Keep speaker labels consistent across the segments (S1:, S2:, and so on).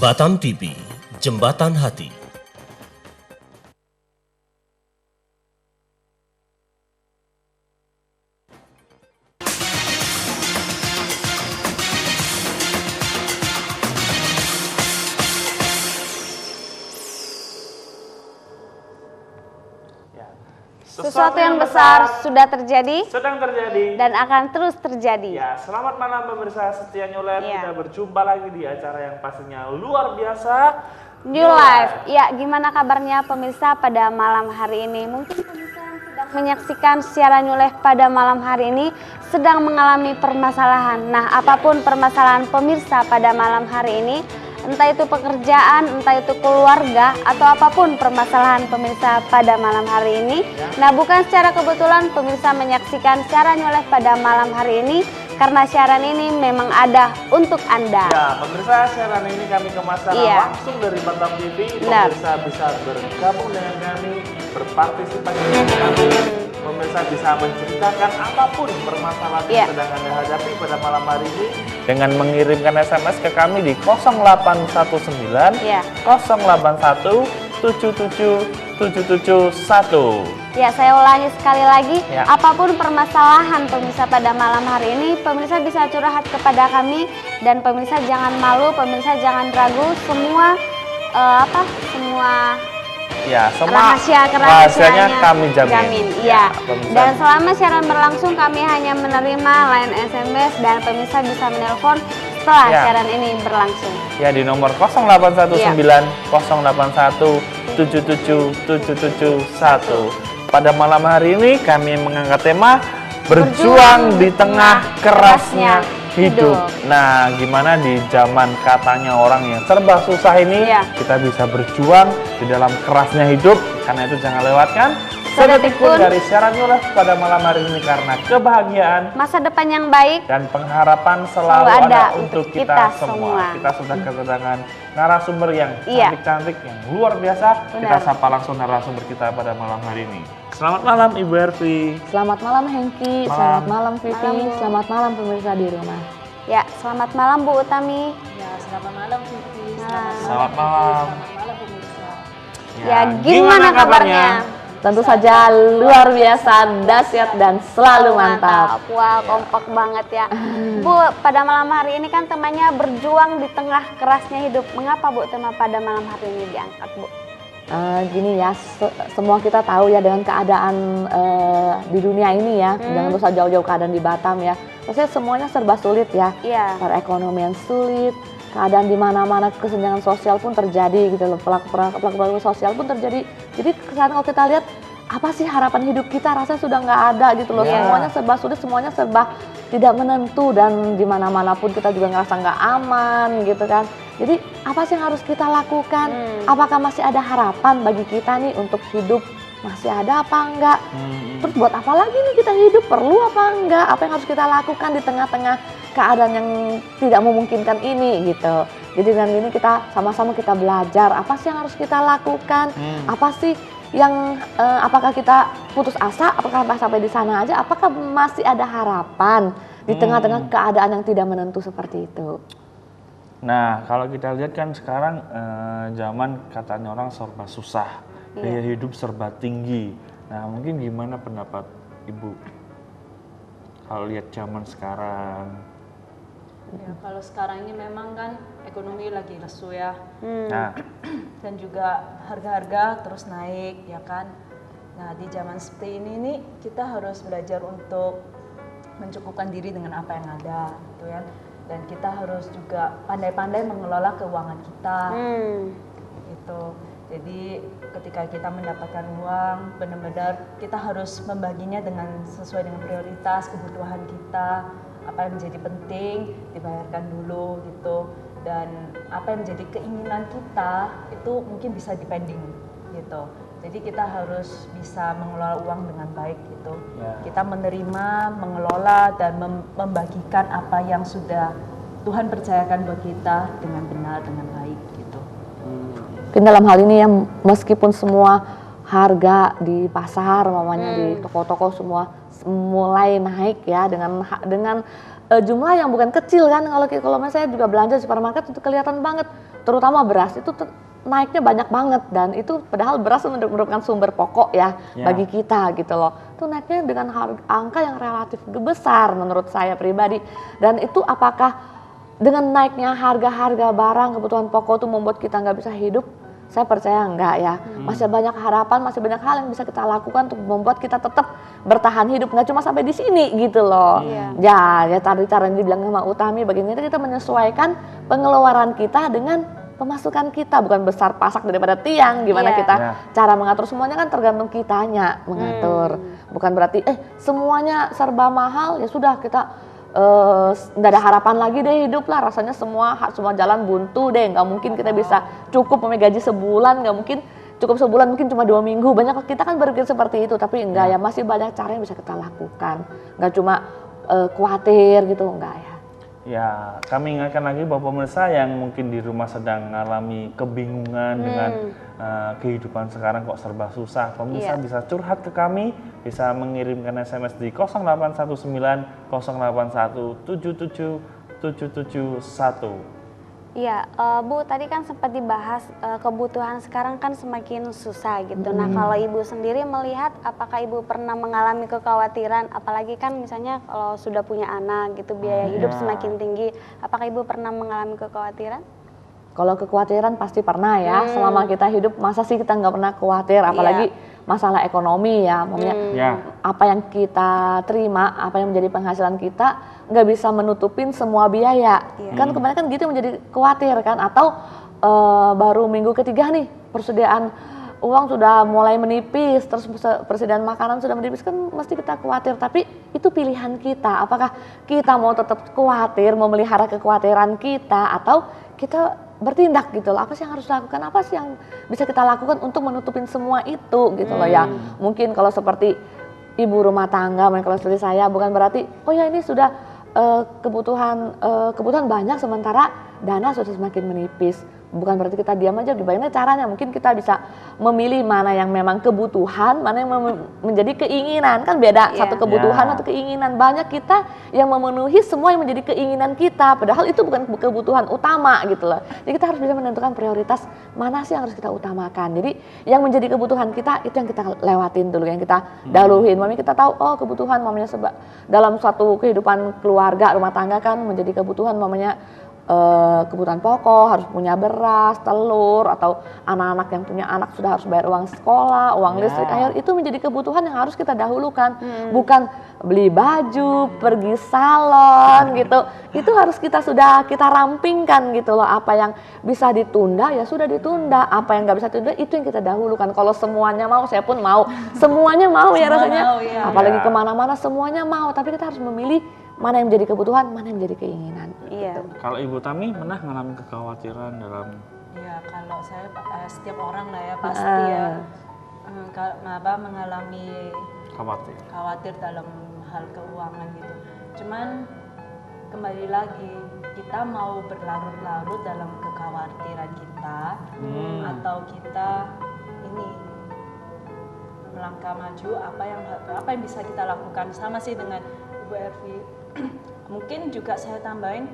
S1: Batam TV, Jembatan Hati.
S2: Sesuatu yang besar sudah terjadi,
S3: sedang terjadi,
S2: dan akan terus terjadi.
S3: Ya, selamat malam pemirsa setia New Life.
S2: Ya.
S3: Kita berjumpa lagi di acara yang pastinya luar biasa,
S2: New Life. Ya, gimana kabarnya pemirsa pada malam hari ini? Mungkin pemirsa yang sedang menyaksikan siaran New Life pada malam hari ini sedang mengalami permasalahan. Nah, apapun permasalahan pemirsa pada malam hari ini, entah itu pekerjaan, entah itu keluarga, atau apapun permasalahan pemirsa pada malam hari ini. Nah, bukan secara kebetulan pemirsa menyaksikan siaran New Life pada malam hari ini, karena siaran ini memang ada untuk Anda.
S3: Ya, pemirsa, siaran ini kami kemaskan langsung dari Batam TV. Pemirsa bisa bergabung dengan kami, berpartisipasi dengan kami. Pemirsa bisa menceritakan apapun permasalahan yang sedang Anda hadapi pada malam hari ini dengan mengirimkan SMS ke kami di 0819 081 77 771.
S2: Ya, saya ulangi sekali lagi, apapun permasalahan pemirsa pada malam hari ini, pemirsa bisa curhat kepada kami, dan pemirsa jangan malu, pemirsa jangan ragu, semua rahasianya kami jamin. Iya. Dan selama siaran berlangsung kami hanya menerima line SMS dan pemirsa bisa menelpon setelah siaran ini berlangsung.
S3: Ya, di nomor 0819 081 77 771. Pada malam hari ini kami mengangkat tema berjuang di tengah kerasnya hidup. Nah, gimana di zaman katanya orang yang serba susah ini, kita bisa berjuang di dalam kerasnya hidup. Karena itu jangan lewatkan sedetik pun dari siaran New Life pada malam hari ini, karena kebahagiaan,
S2: masa depan yang baik,
S3: dan pengharapan selalu ada untuk kita semua. Kita sudah kedatangan narasumber yang cantik-cantik, yang luar biasa. Kita sapa langsung narasumber kita pada malam hari ini. Selamat malam Ibu Hervi.
S4: Selamat malam Hengki, selamat malam Vivi, selamat malam pemirsa di rumah.
S2: Ya, selamat malam Bu Utami.
S4: Ya, selamat malam Vivi,
S3: selamat malam
S4: pemirsa.
S2: Ya, gimana kabarnya?
S4: Tentu saja luar biasa, dahsyat dan selalu mantap.
S2: Wah, kompak banget ya. Bu, pada malam hari ini kan temanya berjuang di tengah kerasnya hidup. Mengapa Bu tema pada malam hari ini diangkat, Bu?
S4: Gini ya, semua kita tahu ya dengan keadaan di dunia ini ya, jangan usah jauh-jauh keadaan di Batam ya. Maksudnya semuanya serba sulit ya, perekonomian sulit, keadaan di mana-mana kesenjangan sosial pun terjadi gitu loh, pelaku sosial pun terjadi. Jadi sekarang kalau kita lihat apa sih harapan hidup kita, rasanya sudah nggak ada gitu loh. Semuanya serba sulit, semuanya serba tidak menentu, dan di mana-mana pun kita juga ngerasa nggak aman gitu kan. Jadi apa sih yang harus kita lakukan? Apakah masih ada harapan bagi kita nih untuk hidup? Masih ada apa enggak? Terus buat apa lagi nih kita hidup? Perlu apa enggak? Apa yang harus kita lakukan di tengah-tengah keadaan yang tidak memungkinkan ini gitu. Jadi dengan ini kita sama-sama kita belajar apa sih yang harus kita lakukan? Apa sih yang apakah kita putus asa? Apakah sampai di sana aja? Apakah masih ada harapan di tengah-tengah keadaan yang tidak menentu seperti itu?
S3: Nah, kalau kita lihat kan sekarang zaman katanya orang serba susah, biaya hidup serba tinggi. Nah, mungkin gimana pendapat Ibu kalau lihat zaman sekarang?
S5: Ya, kalau sekarang ini memang kan ekonomi lagi lesu ya, dan juga harga-harga terus naik ya kan. Nah, di zaman seperti ini nih kita harus belajar untuk mencukupkan diri dengan apa yang ada, gitu ya. Dan kita harus juga pandai-pandai mengelola keuangan kita, gitu. Jadi ketika kita mendapatkan uang, benar-benar kita harus membaginya dengan sesuai dengan prioritas kebutuhan kita. Apa yang menjadi penting dibayarkan dulu gitu, dan apa yang menjadi keinginan kita itu mungkin bisa dipending gitu. Jadi kita harus bisa mengelola uang dengan baik gitu. Kita menerima, mengelola, dan membagikan apa yang sudah Tuhan percayakan buat kita dengan benar, dengan baik gitu.
S4: Mungkin dalam hal ini ya, meskipun semua harga di pasar, mamanya di toko-toko semua mulai naik ya, dengan jumlah yang bukan kecil kan. Kalau saya juga belanja di supermarket itu kelihatan banget terutama beras itu naiknya banyak banget, dan itu padahal beras merupakan sumber pokok ya bagi kita gitu loh. Itu naiknya dengan angka yang relatif besar menurut saya pribadi. Dan itu apakah dengan naiknya harga-harga barang kebutuhan pokok itu membuat kita nggak bisa hidup? Saya percaya enggak ya. Masih banyak harapan, masih banyak hal yang bisa kita lakukan untuk membuat kita tetap bertahan hidup, nggak cuma sampai di sini gitu loh. Ya tadi cara yang dibilang sama Utami, bagaimana kita menyesuaikan pengeluaran kita dengan pemasukan kita, bukan besar pasak daripada tiang. Gimana kita cara mengatur, semuanya kan tergantung kitanya mengatur. Bukan berarti semuanya serba mahal, ya sudah kita nggak ada harapan lagi deh hidup lah, rasanya semua jalan buntu deh, nggak mungkin kita bisa cukup gaji sebulan, nggak mungkin cukup sebulan, mungkin cuma 2 minggu. Banyak kita kan berpikir seperti itu, tapi enggak ya, masih banyak cara yang bisa kita lakukan, nggak cuma khawatir gitu, enggak ya.
S3: Ya, kami ingatkan lagi bahwa pemirsa yang mungkin di rumah sedang mengalami kebingungan dengan kehidupan sekarang kok serba susah. Pemirsa bisa curhat ke kami, bisa mengirimkan SMS di 0819 081 77 771.
S2: Iya, Bu, tadi kan sempat dibahas kebutuhan sekarang kan semakin susah gitu. Nah, kalau Ibu sendiri melihat, apakah Ibu pernah mengalami kekhawatiran, apalagi kan misalnya kalau sudah punya anak gitu, biaya hidup semakin tinggi, apakah Ibu pernah mengalami kekhawatiran?
S4: Kalau kekhawatiran pasti pernah ya, selama kita hidup masa sih kita nggak pernah khawatir, apalagi masalah ekonomi ya, apa yang kita terima, apa yang menjadi penghasilan kita nggak bisa menutupin semua biaya. Kan kemarin kan gitu menjadi khawatir kan, atau baru minggu ketiga nih persediaan uang sudah mulai menipis, terus persediaan makanan sudah menipis, kan mesti kita khawatir. Tapi itu pilihan kita, apakah kita mau tetap khawatir, memelihara kekhawatiran kita, atau kita bertindak gitu loh. Apa sih yang harus dilakukan, apa sih yang bisa kita lakukan untuk menutupin semua itu gitu loh ya. Mungkin kalau seperti ibu rumah tangga, kalau seperti saya, bukan berarti oh ya ini sudah kebutuhan banyak sementara dana sudah semakin menipis. Bukan berarti kita diam aja, bagaimana caranya? Mungkin kita bisa memilih mana yang memang kebutuhan, mana yang menjadi keinginan. Kan beda, satu kebutuhan atau keinginan. Banyak kita yang memenuhi semua yang menjadi keinginan kita, padahal itu bukan kebutuhan utama gitu loh. Jadi kita harus bisa menentukan prioritas mana sih yang harus kita utamakan. Jadi yang menjadi kebutuhan kita, itu yang kita lewatin dulu, yang kita dahuluin. Mami kita tahu, oh kebutuhan mamanya dalam suatu kehidupan keluarga, rumah tangga kan menjadi kebutuhan mamanya kebutuhan pokok, harus punya beras, telur, atau anak-anak yang punya anak sudah harus bayar uang sekolah, uang listrik, air, itu menjadi kebutuhan yang harus kita dahulukan. Bukan beli baju, pergi salon gitu. Itu harus kita rampingkan gitu loh. Apa yang bisa ditunda ya sudah ditunda, apa yang nggak bisa ditunda itu yang kita dahulukan. Kalau semuanya mau, saya pun mau. Semuanya mau ya rasanya. Apalagi kemana-mana semuanya mau, tapi kita harus memilih mana yang menjadi kebutuhan, mana yang menjadi keinginan.
S2: Iya.
S3: Kalau Ibu Tami pernah mengalami kekhawatiran dalam?
S5: Ya kalau saya setiap orang lah ya pasti mengalami khawatir dalam hal keuangan gitu. Cuman kembali lagi, kita mau berlarut-larut dalam kekhawatiran kita atau kita ini melangkah maju, apa yang bisa kita lakukan. Sama sih dengan Ibu Ervi. Mungkin juga saya tambahin,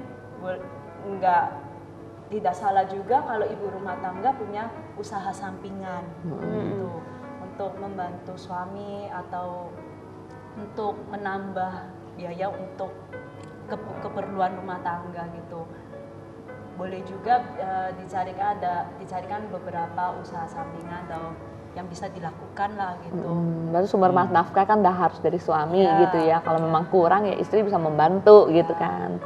S5: tidak salah juga kalau ibu rumah tangga punya usaha sampingan gitu, untuk membantu suami atau untuk menambah biaya untuk keperluan rumah tangga gitu. Boleh juga dicarikan beberapa usaha sampingan atau yang bisa dilakukan lah gitu.
S4: Berarti sumber nafkah kan dah harus dari suami gitu ya. Kalau memang kurang ya istri bisa membantu gitu kan.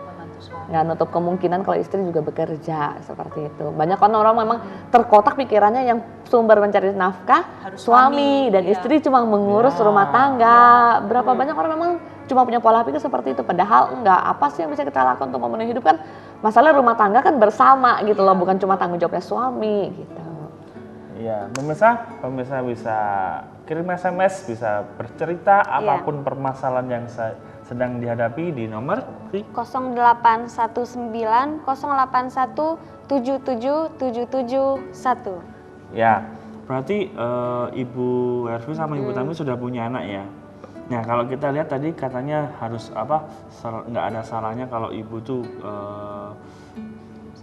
S4: Nggak nutup kemungkinan kalau istri juga bekerja seperti itu. Banyak orang memang terkotak pikirannya yang sumber mencari nafkah harus suami dan istri cuma mengurus rumah tangga. Berapa banyak orang memang cuma punya pola pikir seperti itu. Padahal enggak, apa sih yang bisa kita lakukan untuk memenuhi hidup kan? Masalah rumah tangga kan bersama gitu loh, bukan cuma tanggung jawabnya suami gitu.
S3: Ya, pemirsa bisa kirim SMS, bisa bercerita apapun permasalahan yang sedang dihadapi di nomor
S2: 0819 081 77771.
S3: Ya, berarti Ibu Ervi sama Ibu Tami sudah punya anak ya. Nah, kalau kita lihat tadi katanya harus nggak ada salahnya kalau ibu tuh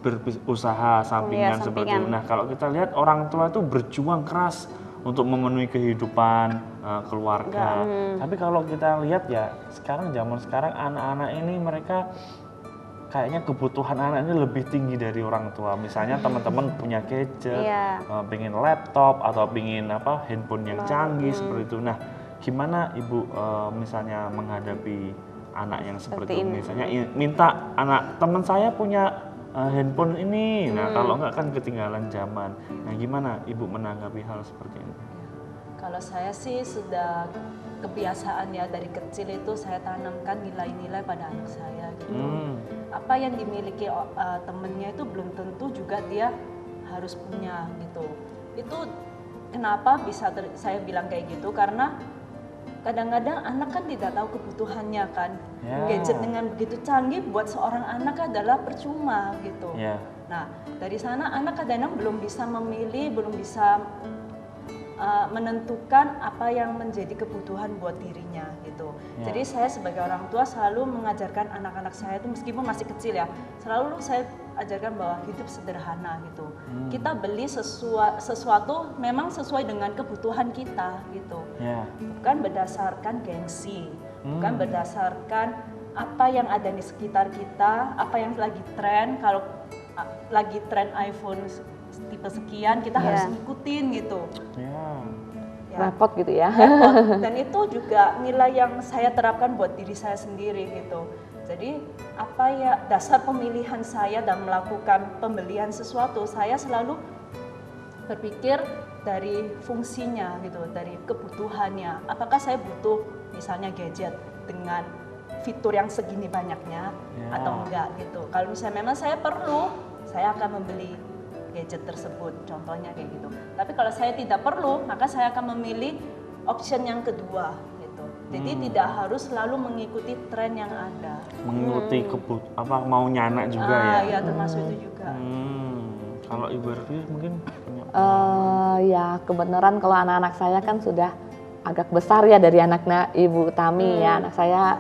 S3: berusaha sampingan seperti itu. Nah, kalau kita lihat orang tua itu berjuang keras untuk memenuhi kehidupan keluarga. Tapi kalau kita lihat ya sekarang zaman sekarang anak-anak ini mereka kayaknya kebutuhan anak ini lebih tinggi dari orang tua. Misalnya teman-teman punya gadget, pengen laptop atau pengen handphone yang canggih seperti itu. Nah, gimana Ibu misalnya menghadapi anak yang seperti itu? Misalnya minta anak teman saya punya handphone ini, nah kalau enggak kan ketinggalan zaman. Nah, gimana Ibu menanggapi hal seperti ini?
S5: Kalau saya sih sudah kebiasaan ya dari kecil itu saya tanamkan nilai-nilai pada anak saya gitu. Apa yang dimiliki temennya itu belum tentu juga dia harus punya gitu. Itu kenapa bisa saya bilang kayak gitu, karena kadang-kadang anak kan tidak tahu kebutuhannya kan. Gadget dengan begitu canggih buat seorang anak adalah percuma gitu. Nah, dari sana anak kadang-kadang belum bisa memilih, belum bisa menentukan apa yang menjadi kebutuhan buat dirinya gitu. Jadi saya sebagai orang tua selalu mengajarkan anak-anak saya itu meskipun masih kecil ya, selalu saya ajarkan bahwa hidup sederhana gitu. Kita beli sesuatu memang sesuai dengan kebutuhan kita gitu. Bukan berdasarkan gengsi, bukan berdasarkan apa yang ada di sekitar kita, apa yang lagi tren. Kalau lagi tren iPhone tipe sekian kita harus ngikutin gitu.
S4: Repot gitu ya.
S5: Repot. Dan itu juga nilai yang saya terapkan buat diri saya sendiri gitu. Jadi apa ya dasar pemilihan saya dan melakukan pembelian sesuatu, saya selalu berpikir dari fungsinya gitu, dari kebutuhannya. Apakah saya butuh misalnya gadget dengan fitur yang segini banyaknya atau enggak gitu. Kalau misalnya memang saya perlu, saya akan membeli gadget tersebut, contohnya kayak gitu. Tapi kalau saya tidak perlu, maka saya akan memilih option yang kedua gitu. Jadi tidak harus selalu mengikuti tren yang ada.
S3: Mengikuti maunya anak juga ya?
S5: Ya termasuk itu juga.
S3: Kalau Ibu Ervi mungkin punya
S4: ya kebenaran kalau anak-anak saya kan sudah agak besar ya dari anaknya Ibu Tami ya. Anak saya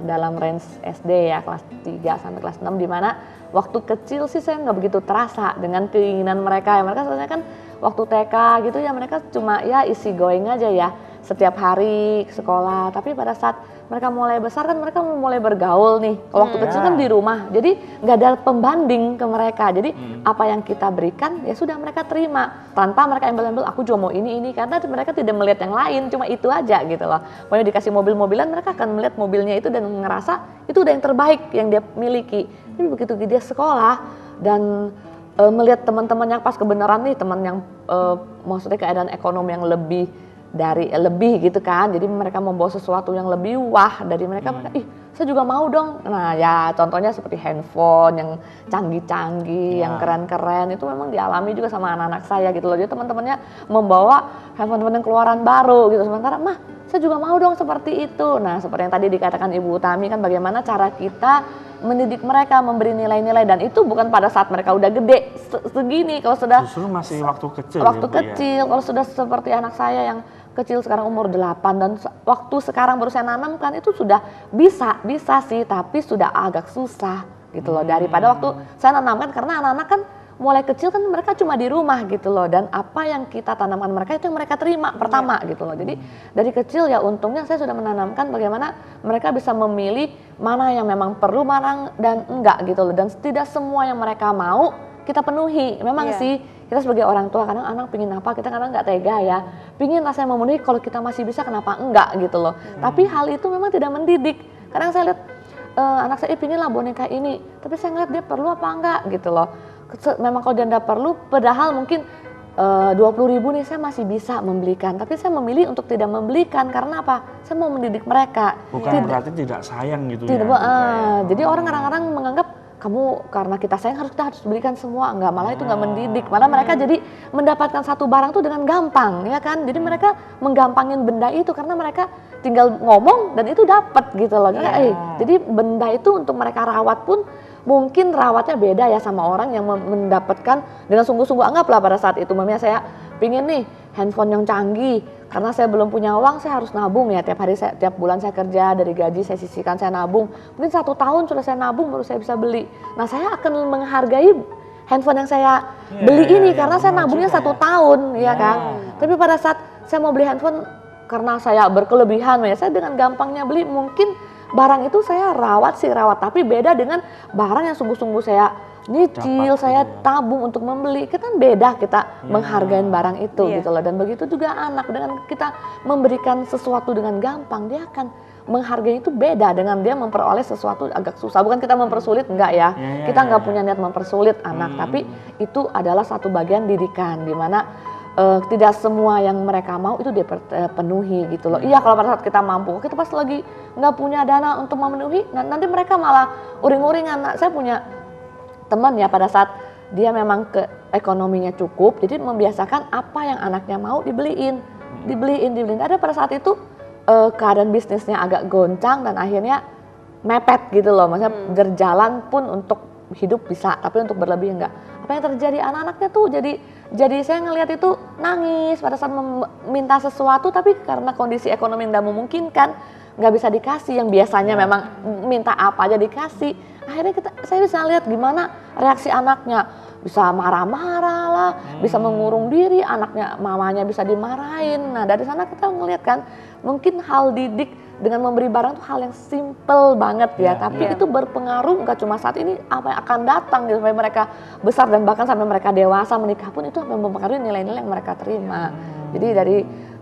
S4: dalam range SD ya, kelas 3 sampai kelas 6, di mana waktu kecil sih saya nggak begitu terasa dengan keinginan mereka. Ya mereka sebenarnya kan waktu TK gitu ya mereka cuma ya easy going aja ya setiap hari ke sekolah. Tapi pada saat mereka mulai besar kan mereka mulai bergaul nih. Kalau waktu kecil kan di rumah, jadi nggak ada pembanding ke mereka. Jadi apa yang kita berikan ya sudah mereka terima tanpa mereka embel-embel aku juga mau ini karena mereka tidak melihat yang lain, cuma itu aja gitu loh. Pokoknya dikasih mobil-mobilan mereka akan melihat mobilnya itu dan ngerasa itu udah yang terbaik yang dia miliki. Tapi begitu dia sekolah dan melihat teman-teman yang pas kebenaran nih teman yang maksudnya keadaan ekonomi yang lebih gitu kan, jadi mereka membawa sesuatu yang lebih wah dari mereka, ih saya juga mau dong. Nah ya contohnya seperti handphone yang canggih-canggih, yang keren-keren itu memang dialami juga sama anak-anak saya gitu loh. Jadi teman-temannya membawa handphone yang keluaran baru gitu, sementara mah saya juga mau dong seperti itu. Nah seperti yang tadi dikatakan Ibu Utami kan bagaimana cara kita mendidik mereka, memberi nilai-nilai, dan itu bukan pada saat mereka udah gede segini. Kalau sudah
S3: justru masih waktu kecil.
S4: Kalau sudah seperti anak saya yang kecil sekarang umur 8 dan waktu sekarang baru saya nanamkan itu sudah bisa sih, tapi sudah agak susah gitu loh daripada waktu saya nanamkan, karena anak-anak kan mulai kecil kan mereka cuma di rumah gitu loh, dan apa yang kita tanamkan mereka itu yang mereka terima pertama gitu loh. Jadi dari kecil ya untungnya saya sudah menanamkan bagaimana mereka bisa memilih mana yang memang perlu, mana dan enggak gitu loh, dan tidak semua yang mereka mau kita penuhi. Memang sih kita sebagai orang tua kadang anak pingin apa, kita kadang nggak tega ya, pingin rasanya memenuhi, kalau kita masih bisa kenapa enggak gitu loh. Tapi hal itu memang tidak mendidik. Kadang saya lihat anak saya pingin lah boneka ini, tapi saya ngeliat dia perlu apa enggak gitu loh. Memang kalau dia enggak perlu, padahal mungkin 20.000 nih saya masih bisa membelikan, tapi saya memilih untuk tidak membelikan karena apa? Saya mau mendidik mereka.
S3: Bukan berarti tidak sayang gitu
S4: ya. Jadi orang
S3: Hmm.
S4: kadang-kadang menganggap kamu karena kita sayang kita harus berikan semua, enggak, malah itu enggak mendidik, malah mereka jadi mendapatkan satu barang tuh dengan gampang ya kan. Jadi mereka menggampangin benda itu karena mereka tinggal ngomong dan itu dapat gitu loh. Jadi benda itu untuk mereka rawat pun mungkin rawatnya beda ya sama orang yang mendapatkan dengan sungguh-sungguh. Anggaplah pada saat itu mamanya saya pingin nih handphone yang canggih, karena saya belum punya uang, saya harus nabung ya, tiap bulan saya kerja, dari gaji saya sisihkan, saya nabung. Mungkin 1 tahun sudah saya nabung baru saya bisa beli. Nah saya akan menghargai handphone yang saya beli ini karena saya nabungnya 1 tahun, ya kan. Tapi pada saat saya mau beli handphone karena saya berkelebihan, ya saya dengan gampangnya beli, mungkin barang itu saya rawat, tapi beda dengan barang yang sungguh-sungguh saya nyicil, saya tabung untuk membeli. Kan beda kita menghargai barang itu gitu loh. Dan begitu juga anak, dengan kita memberikan sesuatu dengan gampang, dia akan menghargai itu beda dengan dia memperoleh sesuatu agak susah. Bukan kita mempersulit, enggak ya. Kita enggak punya niat mempersulit anak, tapi itu adalah satu bagian didikan di mana tidak semua yang mereka mau itu dipenuhi gitu loh. Iya, kalau pada saat kita mampu, kita pas lagi nggak punya dana untuk memenuhi, nanti mereka malah uring-uringan. Saya punya teman ya, pada saat dia memang ekonominya cukup, jadi membiasakan apa yang anaknya mau dibeliin. Ada pada saat itu keadaan bisnisnya agak goncang dan akhirnya mepet gitu loh, maksudnya berjalan pun untuk hidup bisa, tapi untuk berlebih enggak. Apa yang terjadi, anak-anaknya tuh jadi saya ngelihat itu nangis pada saat meminta sesuatu, tapi karena kondisi ekonomi tidak memungkinkan, nggak bisa dikasih. Yang biasanya memang minta apa aja dikasih. Akhirnya saya bisa lihat gimana reaksi anaknya, bisa marah-marah lah, bisa mengurung diri, anaknya mamanya bisa dimarahin. Nah dari sana kita ngelihat kan, mungkin hal didik dengan memberi barang itu hal yang simple banget ya, tapi itu berpengaruh nggak cuma saat ini, apa yang akan datang gitu, sampai mereka besar dan bahkan sampai mereka dewasa menikah pun itu mempengaruhi nilai-nilai yang mereka terima. Jadi dari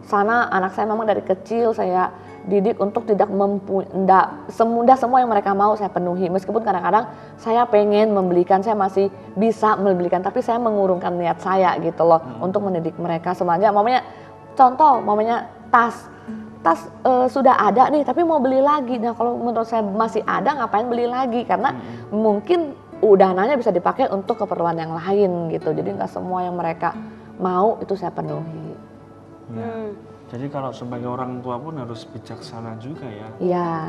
S4: sana anak saya memang dari kecil saya didik untuk tidak semudah semua yang mereka mau saya penuhi, meskipun kadang-kadang saya pengen membelikan, saya masih bisa membelikan, tapi saya mengurungkan niat saya gitu loh untuk mendidik mereka. Semuanya mamanya contoh, mamanya tas sudah ada nih tapi mau beli lagi. Nah kalau menurut saya masih ada, ngapain beli lagi, karena mungkin dananya bisa dipakai untuk keperluan yang lain gitu. Jadi nggak semua yang mereka mau itu saya penuhi.
S3: Jadi kalau sebagai orang tua pun harus bijaksana juga ya.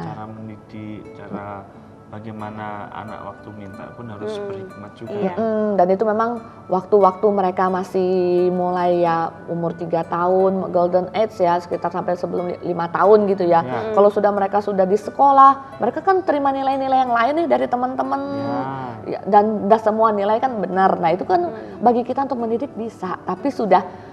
S3: Cara mendidik, cara bagaimana anak waktu minta pun harus berhikmat juga.
S4: Dan itu memang waktu-waktu mereka masih mulai ya umur 3 tahun, golden age ya, sekitar sampai sebelum 5 tahun gitu ya. Kalau mereka sudah di sekolah, mereka kan terima nilai-nilai yang lain nih dari teman-teman. Dan semua nilai kan benar. Nah itu kan bagi kita untuk mendidik bisa, tapi sudah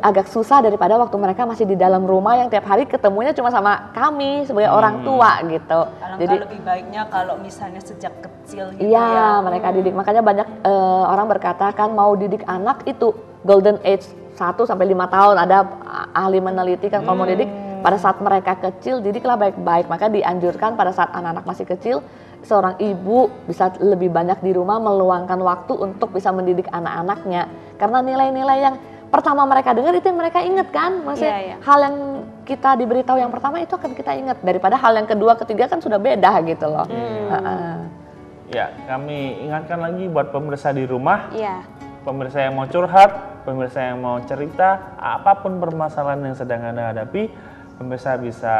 S4: agak susah daripada waktu mereka masih di dalam rumah yang tiap hari ketemunya cuma sama kami sebagai orang tua gitu.
S5: Jadi lebih baiknya kalau misalnya sejak kecil gitu
S4: mereka didik. Makanya banyak orang berkata kan mau didik anak itu golden age 1-5 tahun. Ada ahli meneliti kan kalau mau didik pada saat mereka kecil, didiklah baik-baik. Maka dianjurkan pada saat anak-anak masih kecil, seorang ibu bisa lebih banyak di rumah meluangkan waktu untuk bisa mendidik anak-anaknya. Karena nilai-nilai yang pertama mereka dengar itu yang mereka ingat kan, maksudnya hal yang kita diberitahu yang pertama itu akan kita ingat daripada hal yang kedua, ketiga kan sudah beda gitu loh.
S3: Ya, kami ingatkan lagi buat pemirsa di rumah, pemirsa yang mau curhat, pemirsa yang mau cerita, apapun permasalahan yang sedang Anda hadapi, pemirsa bisa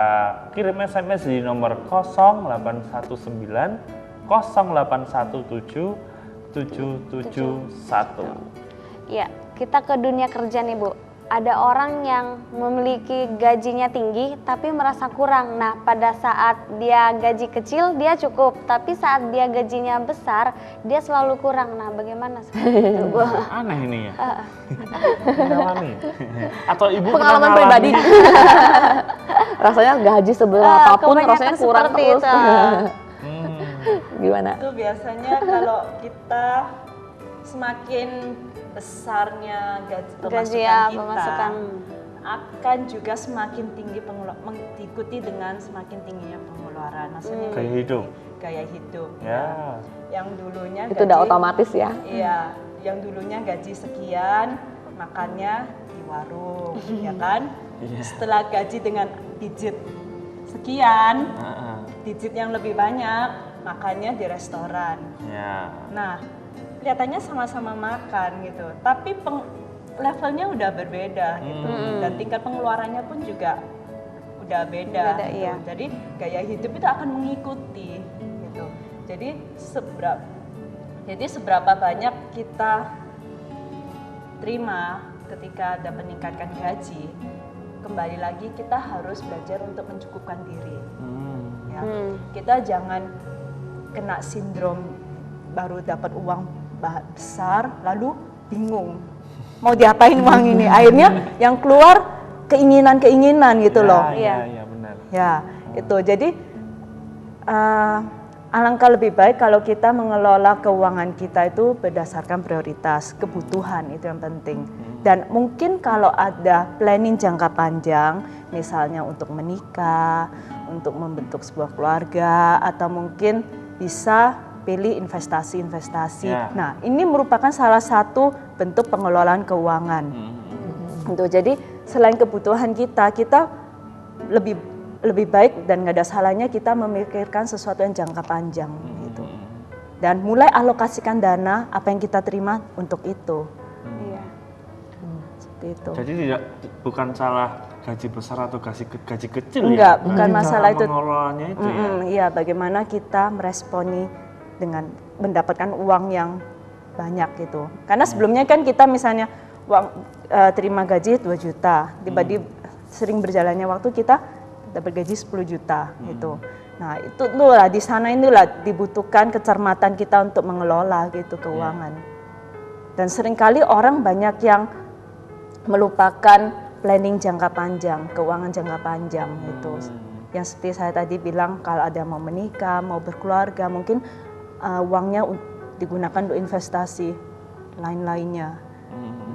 S3: kirim SMS di nomor 0819 0817 771.
S2: Ya, kita ke dunia kerja nih Bu. Ada orang yang memiliki gajinya tinggi tapi merasa kurang. Nah pada saat dia gaji kecil dia cukup, tapi saat dia gajinya besar dia selalu kurang. Nah bagaimana seperti itu Bu?
S3: Aneh ini ya. Mengalami. Atau ibu
S4: pengalaman pribadi. Rasanya gaji seberapapun rasanya kurang terus. Gimana?
S5: Itu biasanya kalau kita semakin besarnya gaji pemasukan kita akan juga semakin tinggi diikuti dengan semakin tingginya pengeluaran. Maksudnya gaya hidup. Ya. Yang dulunya
S4: itu udah otomatis ya.
S5: Iya, yang dulunya gaji sekian makannya di warung, ya kan? Setelah gaji dengan digit sekian, digit yang lebih banyak makannya di restoran. Nah kelihatannya sama-sama makan gitu, tapi levelnya udah berbeda gitu, dan tingkat pengeluarannya pun juga udah beda gitu. Jadi gaya hidup itu akan mengikuti gitu. Jadi seberapa banyak kita terima ketika ada meningkatkan gaji, kembali lagi kita harus belajar untuk mencukupkan diri. Kita jangan kena sindrom baru dapat uang besar, lalu bingung mau diapain uang ini. Akhirnya yang keluar keinginan-keinginan gitu loh.
S3: Iya, benar.
S5: Ya, itu. Jadi alangkah lebih baik kalau kita mengelola keuangan kita itu berdasarkan prioritas, kebutuhan itu yang penting. Dan mungkin kalau ada planning jangka panjang, misalnya untuk menikah, untuk membentuk sebuah keluarga, atau mungkin bisa pilih investasi-investasi. Nah, ini merupakan salah satu bentuk pengelolaan keuangan. Jadi selain kebutuhan kita lebih baik dan nggak ada salahnya kita memikirkan sesuatu yang jangka panjang gitu. Dan mulai alokasikan dana apa yang kita terima untuk itu. Seperti itu.
S3: Jadi bukan salah gaji besar atau gaji kecil.
S5: Enggak, bukan masalah itu.
S3: Pengelolaannya itu
S5: Iya, bagaimana kita meresponi dengan mendapatkan uang yang banyak gitu. Karena sebelumnya kan kita misalnya terima gaji 2 juta, tiba-tiba sering berjalannya waktu kita dapat gaji 10 juta gitu. Nah, itulah di sana inilah dibutuhkan kecermatan kita untuk mengelola gitu keuangan. Dan seringkali orang banyak yang melupakan planning jangka panjang, keuangan jangka panjang gitu. Yang seperti saya tadi bilang, kalau ada mau menikah, mau berkeluarga, mungkin uangnya digunakan untuk investasi lain-lainnya.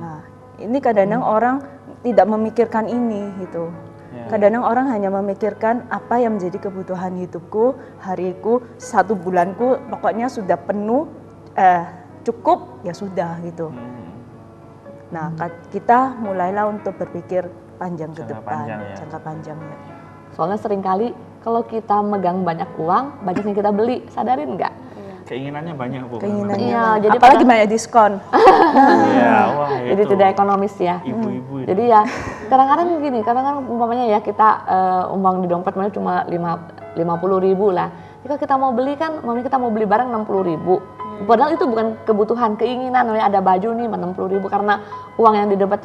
S5: Nah, ini kadang-kadang orang tidak memikirkan ini gitu. Kadang-kadang orang hanya memikirkan apa yang menjadi kebutuhan hidupku, hariku, 1 bulanku, pokoknya sudah penuh, cukup, ya sudah gitu. Nah, kita mulailah untuk berpikir panjang ke depan, jangka panjangnya.
S4: Soalnya seringkali kalau kita megang banyak uang, banyak yang kita beli, sadarin nggak?
S3: Keinginannya banyak, Bu.
S5: Keinginannya
S4: jadi
S5: apalagi banyak diskon.
S4: Jadi tidak ekonomis ya.
S3: Ibu-ibu.
S4: Jadi ya kadang-kadang gini, kadang-kadang umpamanya ya kita uang di dompet cuma 50.000 lah. Jika kita mau beli kan, kita mau beli barang 60.000. Padahal itu bukan kebutuhan, keinginan. Ada baju nih 60.000 karena uang yang di dompet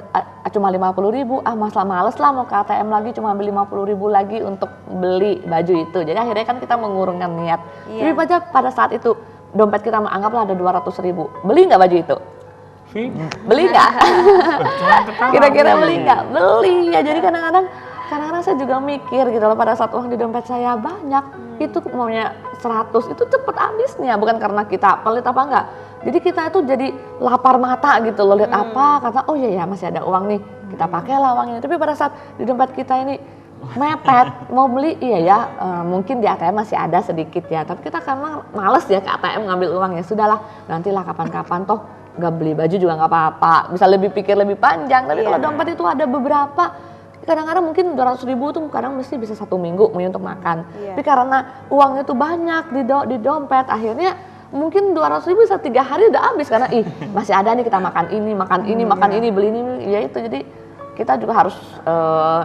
S4: cuma 50.000. Males lah mau ke ATM lagi cuma ambil 50.000 lagi untuk beli baju itu. Jadi akhirnya kan kita mengurungkan niat. Tapi pada saat itu dompet kita anggaplah ada 200.000. Beli nggak baju itu? Beli nggak? Kira-kira beli nggak? Beli ya. Jadi kadang-kadang saya juga mikir gitu loh, pada saat uang di dompet saya banyak, itu maunya 100, itu cepet habisnya. Bukan karena kita pelit apa enggak. Jadi kita itu jadi lapar mata gitu loh, lihat apa, kata oh iya ya masih ada uang nih, kita pakailah uang ini. Tapi pada saat di dompet kita ini mepet, mau beli iya ya, mungkin di ATM masih ada sedikit ya, tapi kita karena males ya ke ATM ngambil uang, ya sudahlah nantilah kapan-kapan, toh nggak beli baju juga nggak apa-apa, bisa lebih pikir lebih panjang. Tapi kalau dompet itu ada beberapa, kadang-kadang mungkin 200.000 tuh kadang mesti bisa 1 minggu untuk makan. Tapi karena uangnya itu banyak di dompet, akhirnya mungkin 200.000 bisa 3 hari udah habis karena masih ada nih kita makan ini, beli ini, ya itu. Jadi kita juga harus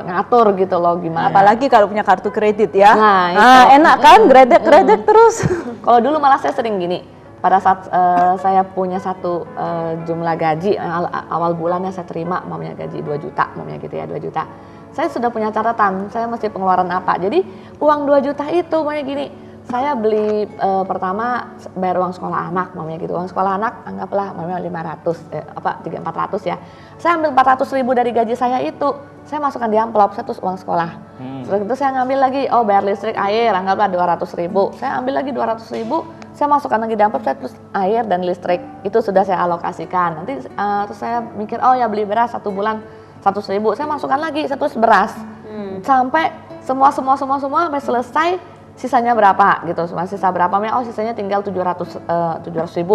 S4: ngatur gitu loh gimana.
S5: Apalagi kalau punya kartu kredit ya.
S4: Nah,
S5: enak kan kredit terus.
S4: Kalau dulu malah saya sering gini, pada saat saya punya satu jumlah gaji, awal bulannya saya terima mamanya gaji 2 juta, mamanya gitu ya 2 juta. Saya sudah punya catatan, saya mesti pengeluaran apa. Jadi uang 2 juta itu mamanya gini, saya beli pertama bayar uang sekolah anak, mamanya gitu. Uang sekolah anak anggaplah mamanya 400 ya. Saya ambil 400.000 dari gaji saya itu, saya masukkan di amplop, saya terus uang sekolah. Setelah itu saya ngambil lagi, bayar listrik, air, anggaplah 200.000. Saya ambil lagi 200.000, saya masukkan lagi di amplop, saya terus air dan listrik. Itu sudah saya alokasikan. Nanti terus saya mikir, ya beli beras 1 bulan 100.000, saya masukkan lagi, saya terus beras. Sampai semua sampai selesai, sisanya berapa gitu, sisa berapa, sisanya tinggal 700.000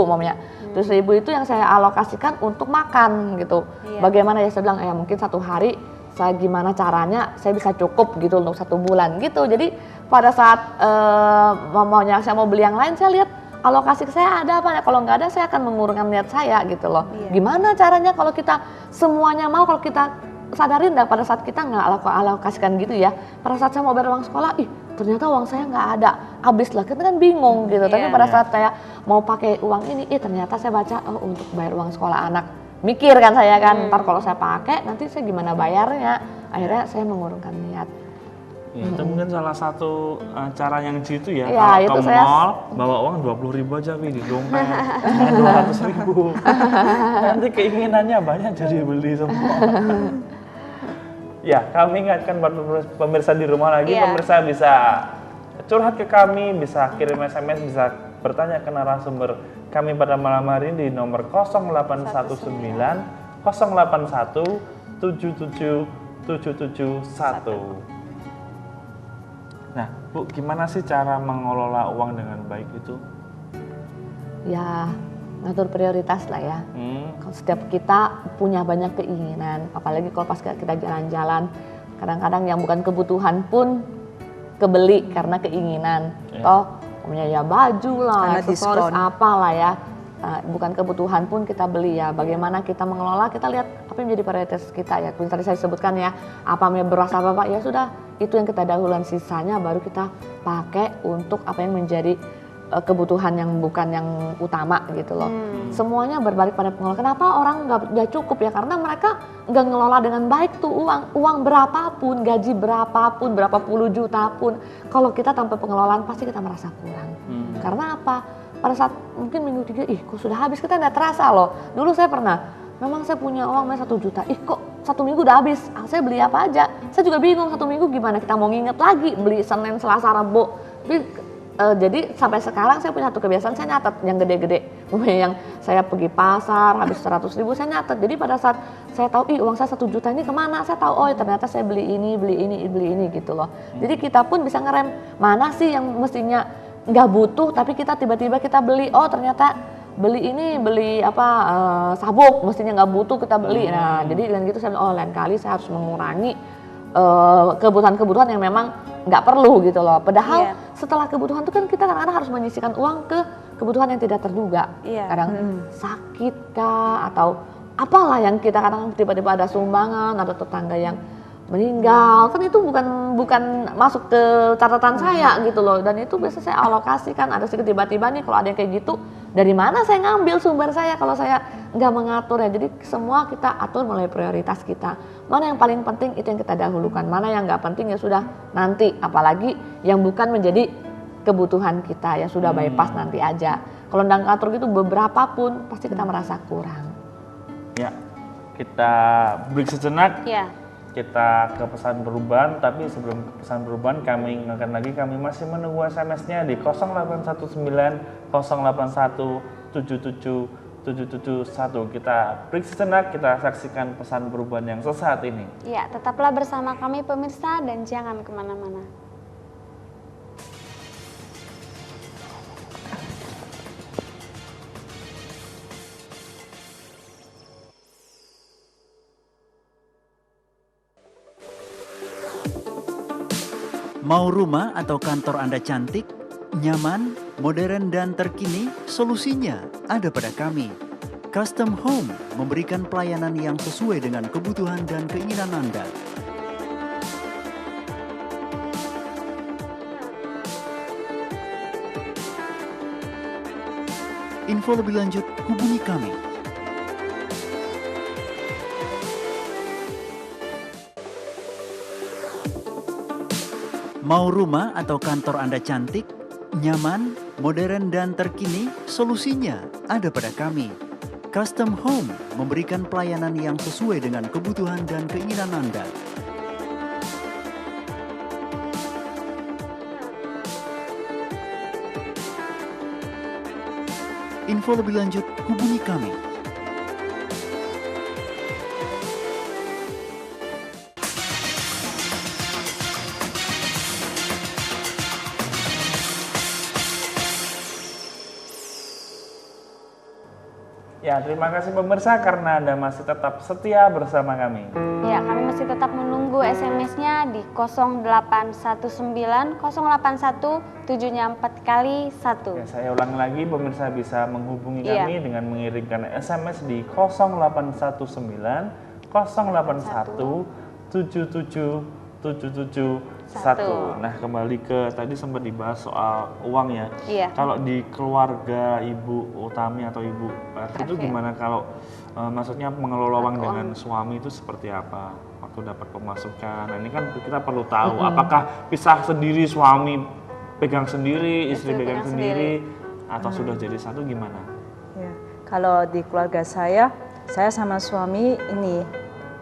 S4: mamanya. 700.000 itu yang saya alokasikan untuk makan gitu. Bagaimana ya, saya bilang mungkin 1 hari saya gimana caranya saya bisa cukup gitu untuk 1 bulan gitu. Jadi pada saat saya mau beli yang lain, saya lihat alokasi saya ada apa ya, kalau nggak ada saya akan mengurungkan niat saya gitu loh. Gimana caranya kalau kita semuanya mau, kalau kita sadarin dah pada saat kita nggak alokasikan gitu ya, pada saat saya mau bayar uang sekolah, ternyata uang saya nggak ada, habis lah, kita kan bingung gitu. Tapi pada saat saya mau pakai uang ini, ternyata saya baca untuk bayar uang sekolah anak, mikir kan saya kan, ntar kalau saya pakai nanti saya gimana bayarnya, akhirnya saya mengurungkan niat.
S3: Ya, itu mungkin salah satu cara yang jitu ya.
S4: Ya,
S3: Kalau
S4: itu
S3: ke mall bawa uang 20.000 aja di dompet, 200.000. Nanti keinginannya banyak jadi beli semua. Ya, kami ingatkan buat pemirsa di rumah lagi, pemirsa bisa curhat ke kami, bisa kirim SMS, bisa bertanya ke narasumber kami pada malam hari ini di nomor 0819 081 77 771. Nah, Bu, gimana sih cara mengelola uang dengan baik itu?
S4: Ya, ngatur prioritas lah ya. Kalau setiap kita punya banyak keinginan, apalagi kalau pas kita jalan-jalan, kadang-kadang yang bukan kebutuhan pun kebeli karena keinginan. Toh, punya ya baju lah, aksesoris apalah ya. Bukan kebutuhan pun kita beli ya. Bagaimana kita mengelola, kita lihat apa yang menjadi prioritas kita ya. Tadi saya sebutkan ya, apa beras apa ya sudah, itu yang kita dahulukan, sisanya baru kita pakai untuk apa yang menjadi kebutuhan yang bukan yang utama gitu loh. Semuanya berbalik pada pengelola. Kenapa orang nggak cukup ya? Karena mereka nggak ngelola dengan baik tuh uang berapapun, gaji berapapun, berapa puluh juta pun. Kalau kita tanpa pengelolaan pasti kita merasa kurang. Karena apa? Pada saat mungkin minggu 3, kok sudah habis, kita nggak terasa loh. Dulu saya pernah, memang saya punya uang 1 juta, kok 1 minggu udah habis, saya beli apa aja. Saya juga bingung 1 minggu gimana kita mau nginget lagi, beli Senin, Selasa, Rabu. Jadi sampai sekarang saya punya satu kebiasaan, saya nyatet yang gede-gede. Yang saya pergi pasar, habis 100.000 saya nyatet. Jadi pada saat saya tahu, uang saya 1 juta ini kemana, saya tahu, ternyata saya beli ini gitu loh. Jadi kita pun bisa ngerem, mana sih yang mestinya nggak butuh tapi kita tiba-tiba kita beli, ternyata beli sabuk mestinya nggak butuh kita beli. Nah jadi dengan gitu saya lain kali saya harus mengurangi kebutuhan-kebutuhan yang memang nggak perlu gitu loh. Padahal setelah kebutuhan itu kan kita kadang-kadang harus menyisihkan uang ke kebutuhan yang tidak terduga. Kadang sakit kah atau apalah yang kita kadang tiba-tiba ada sumbangan, ada tetangga yang meninggal, kan itu bukan masuk ke catatan saya gitu loh. Dan itu biasa saya alokasikan, ada sedikit tiba-tiba nih kalau ada yang kayak gitu, dari mana saya ngambil sumber saya kalau saya nggak mengatur ya. Jadi semua kita atur mulai prioritas kita, mana yang paling penting itu yang kita dahulukan, mana yang nggak penting ya sudah nanti, apalagi yang bukan menjadi kebutuhan kita ya sudah bypass nanti aja. Kalau nggak ngatur gitu beberapa pun pasti kita merasa kurang.
S3: Ya, kita break sejenak. Kita ke pesan perubahan, tapi sebelum ke pesan perubahan kami ingatkan lagi, kami masih menunggu SMS-nya di 0819 081 77 771. Kita break sejenak, kita saksikan pesan perubahan yang sesaat ini.
S2: Ya, tetaplah bersama kami pemirsa dan jangan kemana-mana.
S6: Mau rumah atau kantor Anda cantik, nyaman, modern, dan terkini? Solusinya ada pada kami. Custom Home memberikan pelayanan yang sesuai dengan kebutuhan dan keinginan Anda. Info lebih lanjut, hubungi kami. Mau rumah atau kantor Anda cantik, nyaman, modern, dan terkini? Solusinya ada pada kami. Custom Home memberikan pelayanan yang sesuai dengan kebutuhan dan keinginan Anda. Info lebih lanjut, hubungi kami.
S3: Ya, terima kasih pemirsa karena Anda masih tetap setia bersama kami.
S2: Ya, kami masih tetap menunggu SMS-nya di 0819 081 7-nya 4 kali 1.
S3: Ya, saya ulang lagi, pemirsa bisa menghubungi kami dengan mengirimkan SMS di 0819 081 77 77 1. Nah, kembali ke tadi sempat dibahas soal uang ya.
S2: Iya.
S3: Kalau di keluarga Ibu Utami atau Ibu Pervi itu gimana kalau maksudnya mengelola uang dengan suami itu seperti apa? Waktu dapat pemasukan. Nah, ini kan kita perlu tahu apakah pisah sendiri, suami pegang sendiri, istri pegang sendiri, atau sudah jadi satu gimana?
S5: Ya, kalau di keluarga saya sama suami ini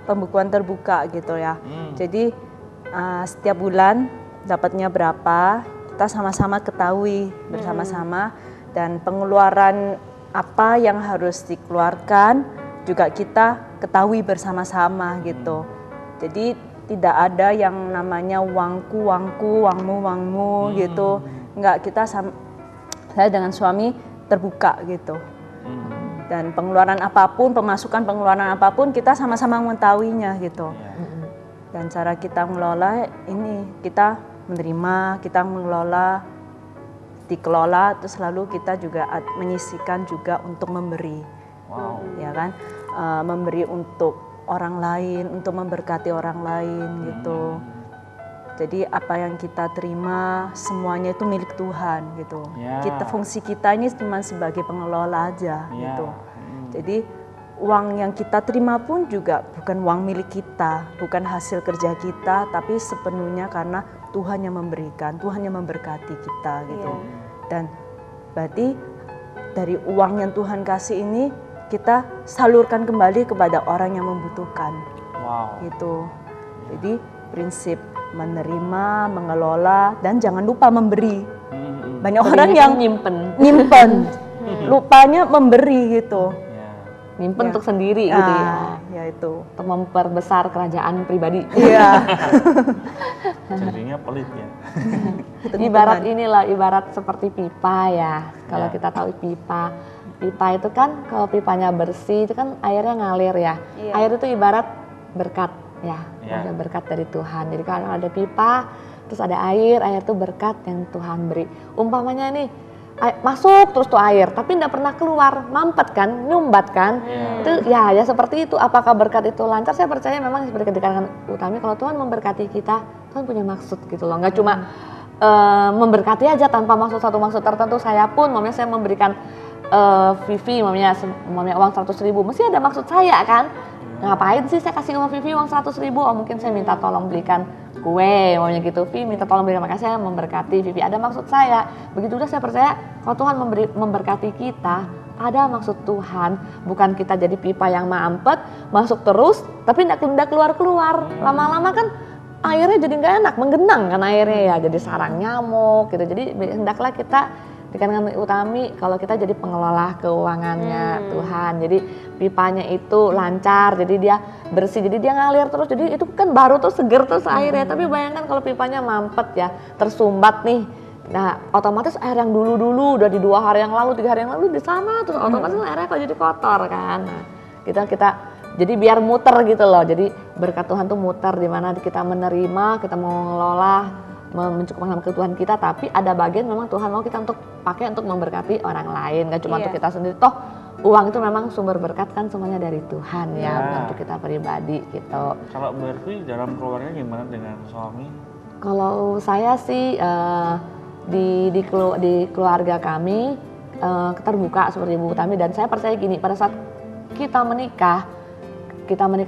S5: pembukuan terbuka gitu ya. Jadi setiap bulan dapatnya berapa, kita sama-sama ketahui bersama-sama, dan pengeluaran apa yang harus dikeluarkan juga kita ketahui bersama-sama gitu. Jadi tidak ada yang namanya uangku, uangmu gitu. Enggak, saya dengan suami terbuka gitu. Dan pengeluaran apapun, pengeluaran apapun kita sama-sama mengetahuinya gitu. Dan cara kita mengelola ini, kita menerima, kita mengelola, dikelola, terus lalu kita juga menyisihkan juga untuk memberi. Ya kan? Memberi untuk orang lain, untuk memberkati orang lain gitu. Jadi apa yang kita terima semuanya itu milik Tuhan gitu. Fungsi kita ini cuma sebagai pengelola aja gitu. Jadi uang yang kita terima pun juga bukan uang milik kita, bukan hasil kerja kita, tapi sepenuhnya karena Tuhan yang memberikan, Tuhan yang memberkati kita gitu. Dan berarti dari uang yang Tuhan kasih ini kita salurkan kembali kepada orang yang membutuhkan. Gitu. Jadi prinsip menerima, mengelola, dan jangan lupa memberi. Banyak orang yang nyimpen, lupanya memberi gitu.
S4: Nyimpen untuk sendiri gitu ya.
S5: Ya itu.
S4: Untuk memperbesar kerajaan pribadi.
S5: Iya.
S3: Jadinya pelit ya.
S4: Ibarat seperti pipa ya. Kalau kita tahu pipa itu kan kalau pipanya bersih itu kan airnya ngalir ya. Air itu ibarat berkat ya. Ada berkat dari Tuhan. Jadi kalau ada pipa terus ada air itu berkat yang Tuhan beri. Umpamanya nih masuk terus tuh air tapi tidak pernah keluar, mampet kan, nyumbat kan. Itu ya seperti itu. Apakah berkat itu lancar? Saya percaya memang seperti dikatakan Utami, kalau Tuhan memberkati kita, Tuhan punya maksud gitu loh. Nggak cuma memberkati aja tanpa maksud satu maksud tertentu. Saya pun saya memberikan Vivi mamanya uang 100.000, mesti ada maksud saya kan. Ngapain sih saya kasih uang Vivi uang 100.000? Oh mungkin saya minta tolong belikan kue, maunya gitu. Vivi minta tolong belikan, makanya saya memberkati Vivi, ada maksud saya. Begitu juga saya percaya kalau Tuhan memberkati kita, ada maksud Tuhan. Bukan kita jadi pipa yang mampet, masuk terus tapi tidak keluar-keluar. Lama-lama kan airnya jadi nggak enak, menggenang kan airnya ya, jadi sarang nyamuk gitu. Jadi hendaklah kita dikatakan Utami kalau kita jadi pengelola keuangannya Tuhan. Jadi pipanya itu lancar, jadi dia bersih, jadi dia ngalir terus. Jadi itu kan baru tuh seger terus airnya. Tapi bayangkan kalau pipanya mampet ya, tersumbat nih. Nah otomatis air yang dulu udah di 2 hari yang lalu, 3 hari yang lalu di sana terus otomatis airnya kok jadi kotor kan. Nah, kita jadi biar muter gitu loh. Jadi berkat Tuhan tuh muter di mana kita menerima, kita mau mengelola, mencukupkan kebutuhan kita, tapi ada bagian memang Tuhan mau kita untuk pakai untuk memberkati orang lain, gak cuma untuk kita sendiri. Toh uang itu memang sumber berkat kan semuanya dari Tuhan ya, untuk kita pribadi gitu.
S3: Kalau Bervi dalam keluarga gimana dengan suami?
S4: Kalau saya sih di keluarga kami terbuka seperti Ibu Utami, dan saya percaya gini, pada saat kita menikah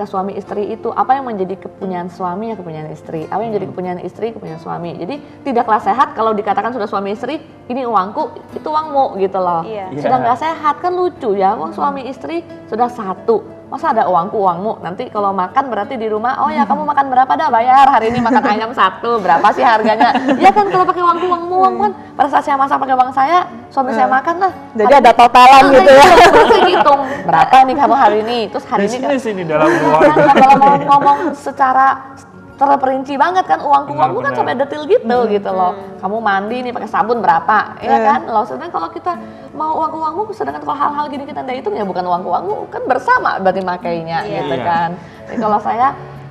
S4: suami istri itu apa yang menjadi kepunyaan suami ya kepunyaan istri, apa yang jadi kepunyaan istri kepunyaan suami. Jadi tidaklah sehat kalau dikatakan sudah suami istri ini uangku itu uangmu gitu loh. Sudah nggak sehat kan, lucu ya, uang suami istri sudah satu, masa ada uangmu, nanti kalau makan berarti di rumah, oh ya kamu makan berapa dah, bayar hari ini makan ayam 1 berapa sih harganya. Ya kan kalau pakai uangmu kan pada saat saya masak pakai uang saya, suami saya makan lah.
S5: Jadi ada totalan gitu ya.
S4: Terus hitung berapa nih kamu hari ini, terus hari ini
S3: ini dalam keluarga.
S4: Kalau mau ngomong secara terperinci banget kan, uangmu kan sampai detil gitu loh. Kamu mandi nih pakai sabun berapa, ya kan? Loh sedangkan kalau kita mau uangmu, sedangkan kalau hal-hal gini kita ndak hitung ya bukan uangmu kan bersama berarti makainya gitu kan. Jadi kalau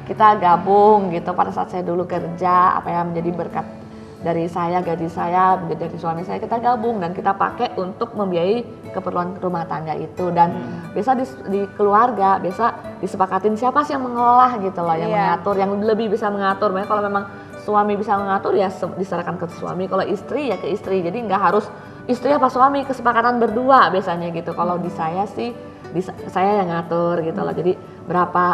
S4: kita gabung gitu, pada saat saya dulu kerja apa yang menjadi berkat dari saya, gaji saya, dari suami saya, kita gabung dan kita pakai untuk membiayai keperluan rumah tangga itu. Dan biasa di keluarga biasa disepakatin siapa sih yang mengelola gitu loh, yang mengatur, yang lebih bisa mengatur. Makanya kalau memang suami bisa mengatur ya diserahkan ke suami, kalau istri ya ke istri. Jadi nggak harus istri apa suami, kesepakatan berdua biasanya gitu. Kalau di saya sih saya yang ngatur gitu loh. Jadi berapa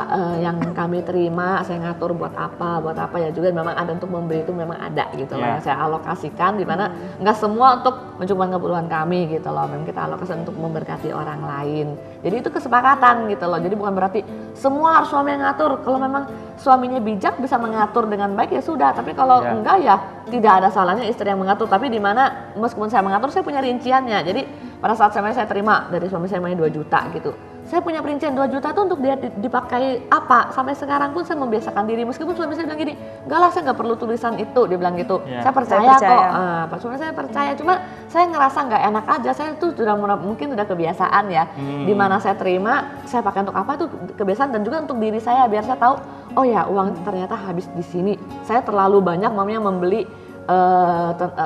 S4: yang kami terima saya ngatur buat apa ya, juga memang ada untuk memberi itu memang ada gitu loh yang saya alokasikan, di mana nggak semua untuk mencukupi keperluan kami gitu loh, memang kita alokasikan untuk memberkati orang lain. Jadi itu kesepakatan gitu loh, jadi bukan berarti semua harus suami yang ngatur. Kalau memang suaminya bijak bisa mengatur dengan baik ya sudah, tapi kalau enggak ya tidak ada salahnya istri yang mengatur. Tapi di mana meskipun saya mengatur saya punya rinciannya. Jadi pada saat saya terima dari suami saya 2 juta gitu, saya punya perincian 2 juta itu untuk dia dipakai apa. Sampai sekarang pun saya membiasakan diri, meskipun suami saya bilang gini, enggak lah saya nggak perlu tulisan itu, dia bilang gitu. Saya percaya kok, Pak suami saya percaya, cuma saya ngerasa nggak enak aja. Saya tuh sudah mungkin udah kebiasaan ya, dimana saya terima saya pakai untuk apa itu kebiasaan, dan juga untuk diri saya biar saya tahu, oh ya uang ternyata habis di sini, saya terlalu banyak mamanya membeli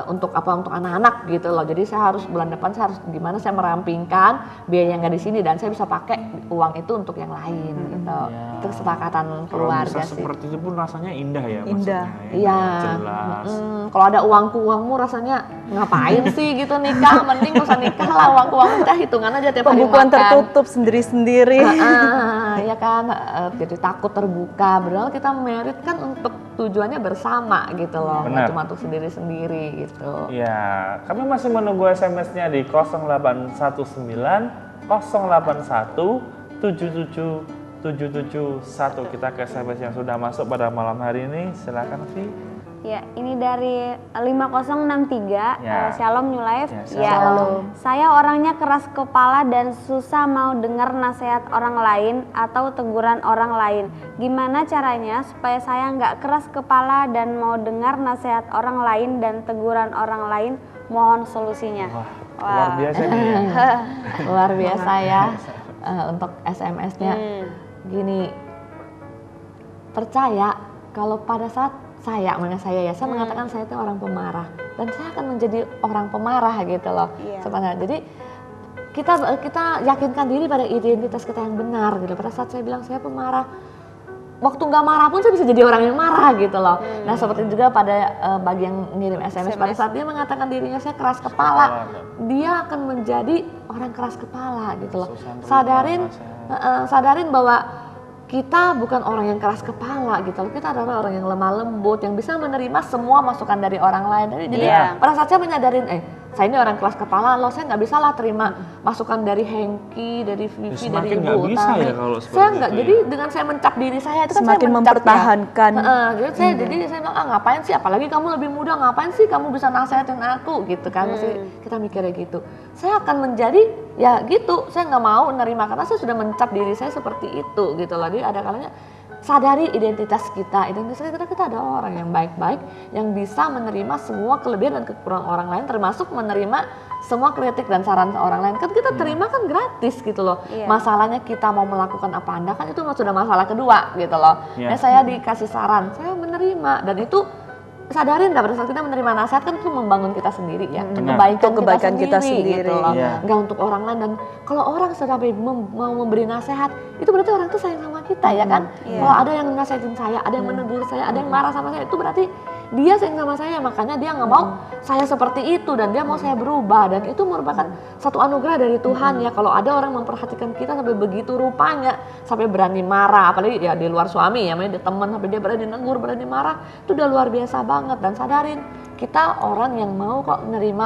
S4: untuk anak-anak gitu loh. Jadi saya harus bulan depan saya harus gimana saya merampingkan biaya yang nggak di sini, dan saya bisa pakai uang itu untuk yang lain gitu. Itu kesepakatan keluarga sih.
S3: Seperti itu pun rasanya indah ya.
S5: Indah.
S4: Iya.
S3: Jelas.
S4: Kalau ada uangmu rasanya ngapain sih gitu nikah, mending gak usah nikah lah, uangmu kita hitungan aja tiap hari makan.
S5: Pembukuan tertutup sendiri-sendiri.
S4: Ya kan, jadi takut terbuka. Padahal kita merit kan untuk tujuannya bersama gitu loh, nggak cuma untuk sendiri-sendiri gitu.
S3: Ya, kami masih menunggu SMS-nya di 0819 081 77 771. Kita ke SMS yang sudah masuk pada malam hari ini. Silakan Vi.
S2: Ya, ini dari 5063, Shalom New Life.
S3: Ya,
S2: Shalom. Saya orangnya keras kepala dan susah mau dengar nasihat orang lain atau teguran orang lain. Gimana caranya supaya saya nggak keras kepala dan mau dengar nasihat orang lain dan teguran orang lain? Mohon solusinya.
S3: Wah, luar biasa nih.
S4: Luar biasa ya. Untuk SMS-nya gini, percaya kalau pada saat saya mengatakan saya itu orang pemarah, dan saya akan menjadi orang pemarah gitu loh. Sebenarnya jadi kita yakinkan diri pada identitas kita yang benar gitu. Pada saat saya bilang saya pemarah, waktu nggak marah pun saya bisa jadi orang yang marah gitu loh. Nah seperti juga pada bagi yang ngirim SMS, pada saat dia mengatakan dirinya saya keras kepala, dia akan menjadi orang keras kepala gitu loh. Sadarin bahwa kita bukan orang yang keras kepala gitu loh. Kita adalah orang yang lemah lembut, yang bisa menerima semua masukan dari orang lain. Jadi pada saat saya menyadarin, saya ini orang keras kepala loh, saya nggak bisa lah terima masukan dari Hengki, dari Vivi, dari Ibu Utami. Saya nggak, jadi dengan saya mencap diri saya itu kan
S5: semakin
S4: saya
S5: mempertahankan.
S4: Jadi saya bilang, ngapain sih, apalagi kamu lebih muda, ngapain sih kamu bisa nasihatin aku gitu kan. Mesti kita mikirnya gitu. Saya akan menjadi ya gitu, saya nggak mau menerima karena saya sudah mencap diri saya seperti itu gitu loh. Jadi ada kalanya sadari identitas kita ada orang yang baik-baik, yang bisa menerima semua kelebihan dan kekurangan orang lain, termasuk menerima semua kritik dan saran orang lain. Kan kita terima kan gratis gitu loh. Masalahnya kita mau melakukan apa anda kan itu sudah masalah kedua gitu loh. Saya dikasih saran, saya menerima, dan itu sadarin nggak pada saat kita menerima nasihat kan itu membangun kita sendiri ya, kebaikan kita sendiri gitu loh. Nggak untuk orang lain. Dan kalau orang sampai mau memberi nasihat itu berarti orang itu sayang sama kita ya kan. Kalau ada yang nasihatin saya, ada yang menegur saya, ada yang marah sama saya, itu berarti dia sayang sama saya, makanya dia nggak mau saya seperti itu dan dia mau saya berubah. Dan itu merupakan satu anugerah dari Tuhan ya, kalau ada orang memperhatikan kita sampai begitu rupanya, sampai berani marah, apalagi ya di luar suami ya, dia teman sampai dia berani negur, berani marah, itu udah luar biasa banget. Dan sadarin kita orang yang mau kok menerima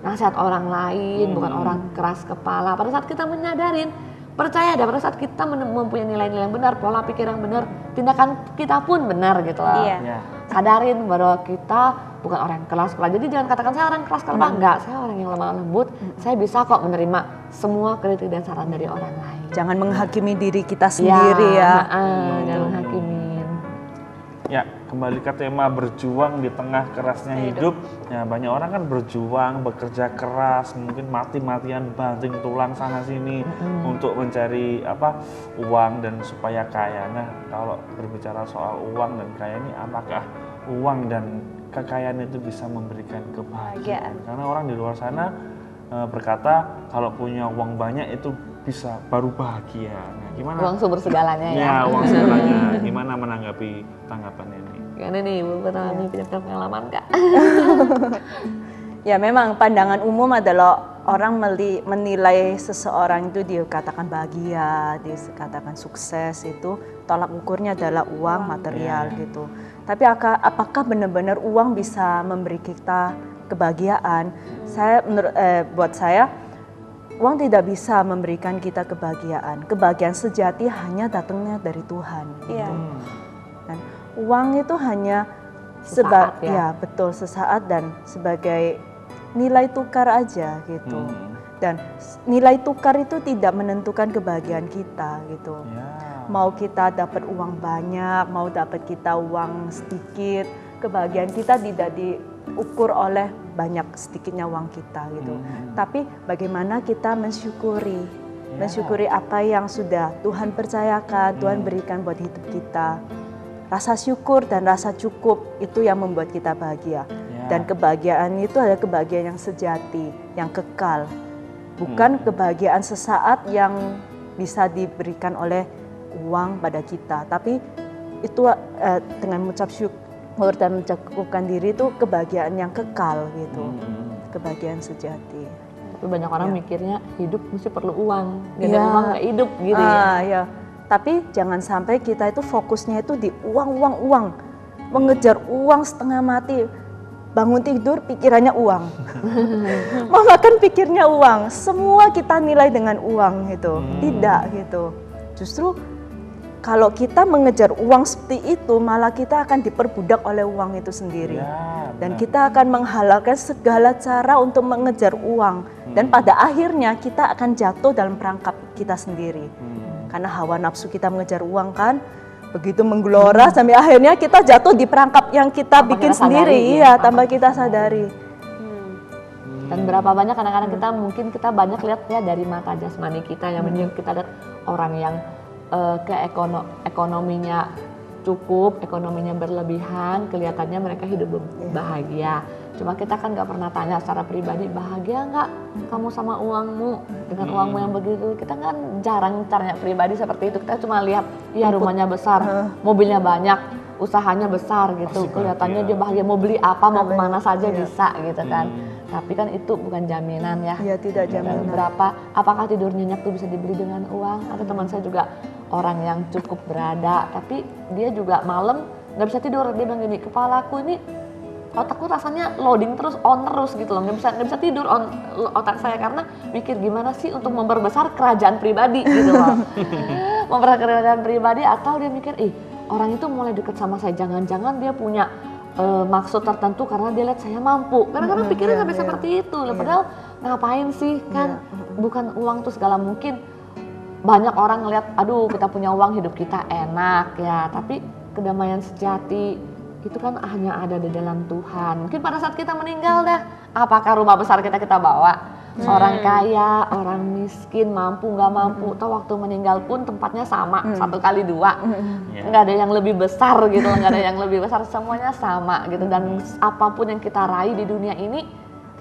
S4: nasihat orang lain, bukan orang keras kepala. Pada saat kita menyadarin, percaya dah pada saat kita mempunyai nilai-nilai yang benar, pola pikir yang benar, tindakan kita pun benar gitu loh. Sadarin bahwa kita bukan orang keras kepala. Jadi jangan katakan saya orang keras kepala, enggak, saya orang yang lemah lembut. Saya bisa kok menerima semua kritik dan saran dari orang lain.
S5: Jangan menghakimi diri kita sendiri ya.
S4: Jangan menghakimin.
S3: Ya, kembali ke tema berjuang di tengah kerasnya hidup. Ya, banyak orang kan berjuang, bekerja keras, mungkin mati-matian banting tulang sana sini untuk mencari uang dan supaya kaya. Nah, kalau berbicara soal uang dan kaya ini, apakah uang dan kekayaan itu bisa memberikan kebahagiaan? Karena orang di luar sana berkata kalau punya uang banyak itu bisa baru bahagia. Nah, gimana?
S4: Uang sumber segalanya ya.
S3: Ya, uang segalanya. Gimana menanggapi tanggapan ini?
S4: Gimana nih Ibu, pernah punya pengalaman nggak?
S5: Ya memang pandangan umum adalah orang menilai seseorang itu dikatakan bahagia, dikatakan sukses, itu tolak ukurnya adalah uang, material gitu. Tapi apakah benar-benar uang bisa memberi kita kebahagiaan? Buat saya uang tidak bisa memberikan kita kebahagiaan. Kebahagiaan sejati hanya datangnya dari Tuhan. Gitu. Dan uang itu hanya sesaat dan sebagai nilai tukar aja gitu. Dan nilai tukar itu tidak menentukan kebahagiaan kita gitu. Mau kita dapat uang banyak, mau dapat kita uang sedikit, kebahagiaan kita tidak diukur oleh banyak sedikitnya uang kita gitu. Tapi bagaimana kita mensyukuri apa yang sudah Tuhan percayakan, Tuhan berikan buat hidup kita. Rasa syukur dan rasa cukup itu yang membuat kita bahagia. Dan kebahagiaan itu adalah kebahagiaan yang sejati, yang kekal. Bukan kebahagiaan sesaat yang bisa diberikan oleh uang pada kita. Tapi itu dengan mengucap syukur dan mencukupkan diri itu kebahagiaan yang kekal gitu. Kebahagiaan sejati.
S4: Tapi banyak orang mikirnya hidup mesti perlu uang. Gak ada uang gak hidup gitu ya.
S5: Tapi jangan sampai kita itu fokusnya itu di uang. Mengejar uang setengah mati. Bangun tidur pikirannya uang. Mau makan pikirnya uang. Semua kita nilai dengan uang gitu. Tidak gitu. Justru kalau kita mengejar uang seperti itu, malah kita akan diperbudak oleh uang itu sendiri. Dan kita akan menghalalkan segala cara untuk mengejar uang. Dan pada akhirnya kita akan jatuh dalam perangkap kita sendiri. Karena hawa nafsu kita mengejar uang kan, begitu menggelora sampai akhirnya kita jatuh di perangkap yang kita bikin sendiri. Tanpa kita sadari.
S4: Dan berapa banyak kadang-kadang kita mungkin kita banyak lihat ya dari mata jasmani kita yang kita lihat orang yang ekonominya cukup, ekonominya berlebihan, kelihatannya mereka hidup bahagia. Cuma kita kan nggak pernah tanya secara pribadi, bahagia nggak kamu sama uangmu, dengan uangmu yang begitu. Kita kan jarang tanya pribadi seperti itu. Kita cuma lihat, ya rumahnya besar, mobilnya banyak, usahanya besar gitu. Kelihatannya dia bahagia, mau beli apa, mau kemana saja bisa gitu kan. Tapi kan itu bukan jaminan ya.
S5: Iya, tidak jaminan.
S4: Apakah tidur nyenyak tuh bisa dibeli dengan uang? Ada teman saya juga orang yang cukup berada, tapi dia juga malam nggak bisa tidur. Dia bilang gini, kepalaku ini otakku rasanya loading terus, on terus gitu loh, nggak bisa tidur otak saya karena mikir gimana sih untuk memperbesar kerajaan pribadi gitu loh. Memperbesar kerajaan pribadi, atau dia mikir, orang itu mulai deket sama saya, jangan-jangan dia punya maksud tertentu karena dia lihat saya mampu. Kadang-kadang pikirnya sampai seperti itu. Padahal ngapain sih kan? Bukan uang tuh segala mungkin. Banyak orang ngeliat, aduh kita punya uang hidup kita enak ya. Tapi kedamaian sejati itu kan hanya ada di dalam Tuhan. Mungkin pada saat kita meninggal dah, apakah rumah besar kita bawa? Orang kaya, orang miskin, mampu nggak mampu, atau waktu meninggal pun tempatnya sama, 1x2, nggak ada yang lebih besar gitu, nggak ada yang lebih besar, semuanya sama gitu. Dan apapun yang kita raih di dunia ini,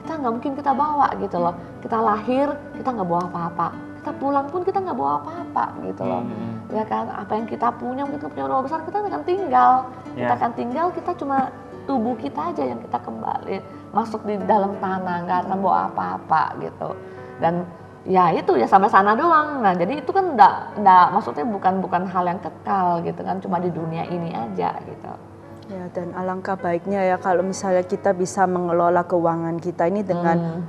S4: kita nggak mungkin kita bawa gitu loh. Kita lahir, kita nggak bawa apa-apa, kita pulang pun kita nggak bawa apa-apa gitu loh. Ya kan, apa yang kita punya, mungkin kita punya rumah besar, kita akan tinggal, kita cuma tubuh kita aja yang kita kembali masuk di dalam tanah, nggak akan bawa apa-apa gitu. Dan ya itu ya sampai sana doang. Nah jadi itu kan enggak maksudnya bukan hal yang kekal gitu kan, cuma di dunia ini aja gitu.
S5: Ya, dan alangkah baiknya ya kalau misalnya kita bisa mengelola keuangan kita ini dengan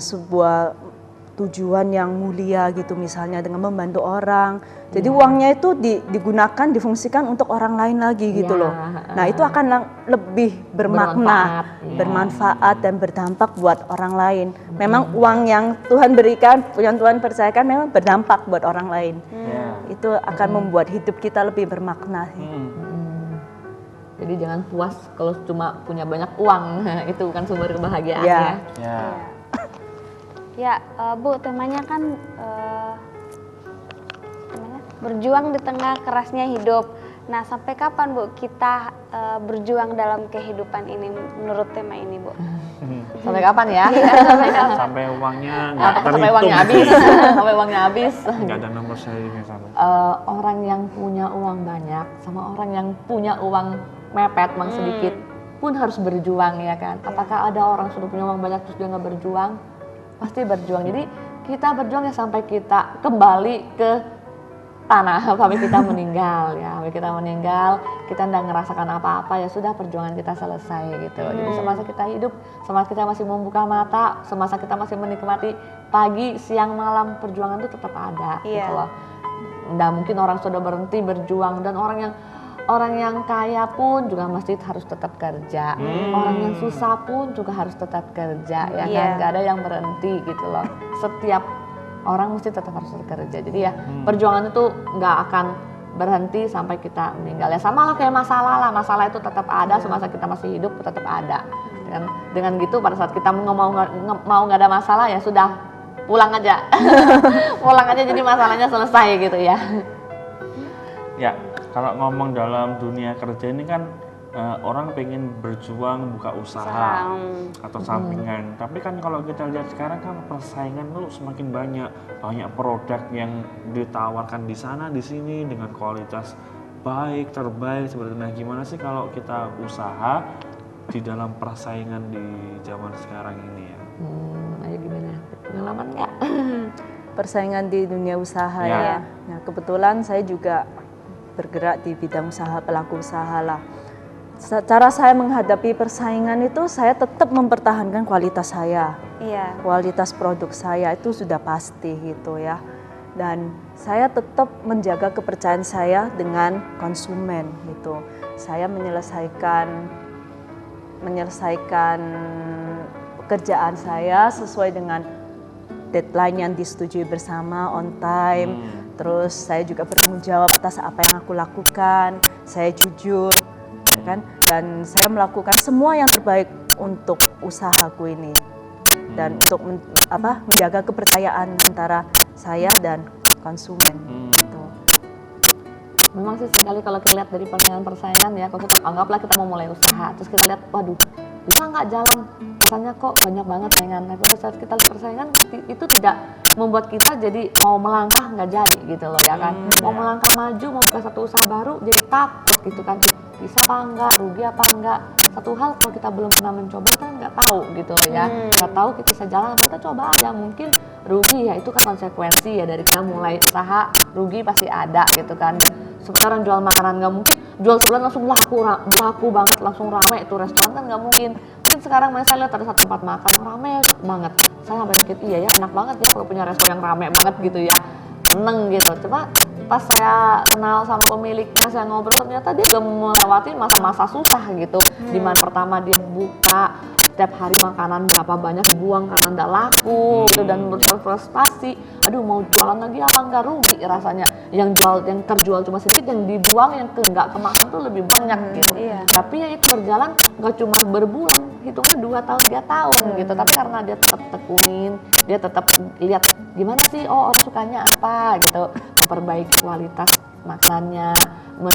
S5: sebuah tujuan yang mulia gitu, misalnya dengan membantu orang. Jadi uangnya itu digunakan, difungsikan untuk orang lain lagi gitu loh. Nah itu akan lebih bermakna, bermanfaat dan berdampak buat orang lain. Memang uang yang Tuhan berikan, yang Tuhan percayakan memang berdampak buat orang lain. Itu akan membuat hidup kita lebih bermakna.
S4: Jadi jangan puas kalau cuma punya banyak uang, itu bukan sumber kebahagiaan ya.
S2: Ya, Bu, temanya kan berjuang di tengah kerasnya hidup. Nah, sampai kapan Bu kita berjuang dalam kehidupan ini menurut tema ini, Bu?
S4: Sampai kapan ya?
S3: Sampai uangnya
S4: sampai uangnya habis. Sampai uangnya habis.
S3: Nggak ada nomor serinya sama.
S4: Orang yang punya uang banyak sama orang yang punya uang mepet, uang sedikit pun harus berjuang ya kan. Apakah ada orang sudah punya uang banyak terus dia nggak berjuang? Pasti berjuang. Jadi kita berjuang ya sampai kita kembali ke tanah, sampai kita meninggal ya, sampai kita meninggal, kita nggak ngerasakan apa-apa ya sudah perjuangan kita selesai gitu. Jadi semasa kita hidup, semasa kita masih membuka mata, semasa kita masih menikmati pagi, siang, malam, perjuangan itu tetap ada gitu loh. Nggak mungkin orang sudah berhenti berjuang, dan orang yang kaya pun juga masih harus tetap kerja, orang yang susah pun juga harus tetap kerja ya kan, nggak ada yang berhenti gitu loh. Setiap orang mesti tetap harus bekerja. Jadi ya perjuangan itu nggak akan berhenti sampai kita meninggal. Ya sama lah kayak masalah lah, masalah itu tetap ada semasa kita masih hidup, tetap ada. Dengan gitu pada saat kita mau nggak ada masalah ya sudah pulang aja, pulang aja jadi masalahnya selesai gitu ya.
S3: Ya, kalau ngomong dalam dunia kerja ini kan orang pengen berjuang buka usaha atau sampingan. Tapi kan kalau kita lihat sekarang kan persaingan tuh semakin banyak produk yang ditawarkan di sana di sini dengan kualitas baik, terbaik seperti itu. Nah, gimana sih kalau kita usaha di dalam persaingan di zaman sekarang ini ya?
S4: Ayo gimana? Pengalaman nggak?
S5: Persaingan di dunia usaha ya. Nah, kebetulan saya juga bergerak di bidang usaha, pelaku usaha lah. Cara saya menghadapi persaingan itu saya tetap mempertahankan kualitas saya, kualitas produk saya itu sudah pasti gitu ya. Dan saya tetap menjaga kepercayaan saya dengan konsumen gitu. Saya menyelesaikan pekerjaan saya sesuai dengan deadline yang disetujui bersama, on time. Terus saya juga bertanggung jawab atas apa yang aku lakukan. Saya jujur. Kan? Dan saya melakukan semua yang terbaik untuk usahaku ini dan untuk menjaga kepercayaan antara saya dan konsumen. Gitu.
S4: Memang sih sekali kalau kita lihat dari persaingan ya, kalau kita anggaplah kita mau mulai usaha, terus kita lihat, waduh bisa nggak jalan, rasanya kok banyak banget saingan. Nah, pada saat kita lihat persaingan itu tidak membuat kita jadi mau melangkah nggak jadi gitu loh ya kan. Mau melangkah maju, mau buka satu usaha baru jadi takut gitu kan. Bisa apa enggak, rugi apa enggak. Satu hal kalau kita belum pernah mencoba kan nggak tahu gitu loh ya. Nggak tahu kita bisa jalan, kita coba aja, mungkin rugi ya itu kan konsekuensi ya dari kita mulai usaha, rugi pasti ada gitu kan. Sekarang jual makanan nggak mungkin jual sebulan langsung laku banget, langsung rame itu restoran kan nggak mungkin. Mungkin sekarang saya lihat ada satu tempat makan rame banget, saya berpikir iya ya enak banget ya kalau punya restoran yang rame banget gitu ya, seneng gitu. Coba pas saya kenal sama pemiliknya, saya ngobrol, ternyata dia udah melewati masa-masa susah gitu. Dimana pertama dia buka, setiap hari makanan berapa banyak dibuang karena nggak laku gitu, dan berfrustasi, aduh mau jualan lagi apa nggak, rugi rasanya. Yang terjual cuma sedikit, yang dibuang, yang nggak kemakan tuh lebih banyak gitu. Tapi ya itu berjalan nggak cuma berbulan, hitungnya 2 tahun 3 tahun gitu. Tapi karena dia tetap tekunin, dia tetap lihat gimana sih, oh orang sukanya apa gitu, memperbaiki kualitas makanannya,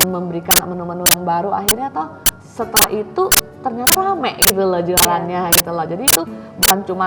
S4: memberikan menu-menu yang baru, akhirnya toh setelah itu ternyata rame gitu loh jualannya gitu loh. Jadi itu bukan cuma